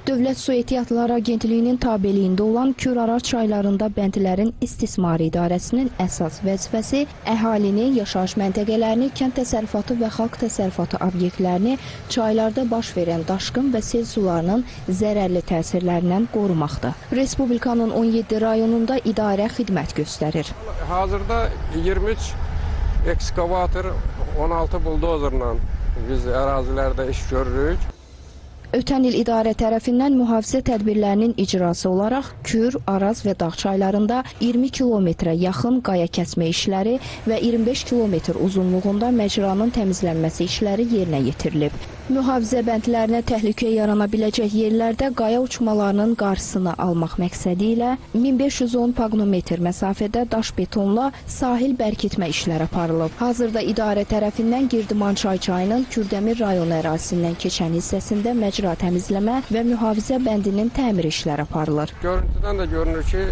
Dövlət Su Ehtiyatları Agentliyinin tabeliyində olan Kür-Araz çaylarında bəndlərin istismarı idarəsinin əsas vəzifəsi əhalini, yaşayış məntəqələrini, kənd təsərrüfatı və xalq təsərrüfatı obyektlərini çaylarda baş verən daşqın və sel sularının zərərli təsirlərindən qorumaqdır. Respublikanın 17 rayonunda idarə xidmət göstərir. Hazırda 23 ekskavator, 16 buldozerlə biz ərazilərdə iş görürük. Ötən il idarə tərəfindən mühafizə tədbirlərinin icrası olaraq Kür, Araz və Dağ çaylarında 20 kilometrə yaxın qaya kəsmə işləri və 25 kilometr uzunluğunda məcranın təmizlənməsi işləri yerinə yetirilib. Mühafizə bəndlərinə təhlükə yarana biləcək yerlərdə qaya uçmalarının qarşısını almaq məqsədi ilə 1510 paqnometr məsafədə daş betonla sahil bərkitmə işləri aparılıb. Hazırda idarə tərəfindən Girdimançay çayının Kürdəmir rayonu ərazisindən keçən hissəsində məcra təmizləmə və mühafizə bəndinin təmir işləri aparılır. Görüntüdən də görünür ki,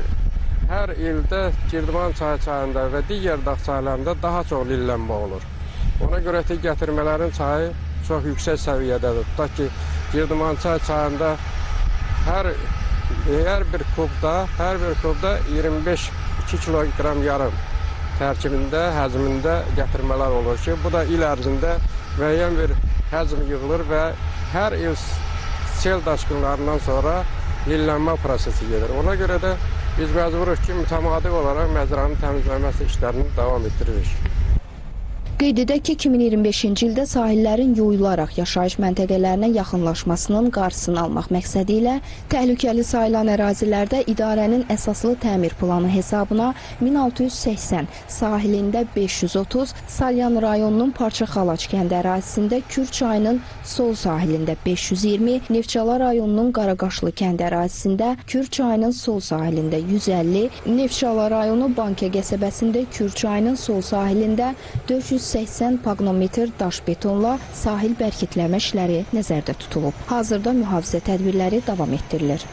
hər ildə Girdimançay çayında və digər dağ çaylarında daha çox lillənmə olur. Ona görə ki, gətirmələrin çayı çox yüksək səviyyədədir. Tutaq ki, Girdimançay çayında hər bir kubda 25-2 kiloqram yarım tərkibində, həcmində gətirmələr olur ki, bu da il ərzində müəyyən bir həcm yığılır və hər il sel daşqınlarından sonra lillənmə prosesi gedir. Ona görə də biz məcburuq ki, mütəmadi olaraq məcranın təmizləməsi işlərini davam etdiririk. Qeyd edək ki, 2025-ci ildə sahillərin yoyularaq yaşayış məntəqələrinə yaxınlaşmasının qarşısını almaq məqsədi ilə təhlükəli sayılan ərazilərdə idarənin əsaslı təmir planı hesabına 1680, sahilində 530, Salyan rayonunun Parçaxalaç kəndi ərazisində Kür çayının sol sahilində 520, Neftçala rayonunun Qaraqaşlı kəndi ərazisində Kür çayının sol sahilində 150, Neftçala rayonu Bankə qəsəbəsində Kür çayının sol sahilində 480 paqnometr daş betonla sahil bərkitləmə işləri nəzərdə tutulub. Hazırda mühafizə tədbirləri davam etdirilir.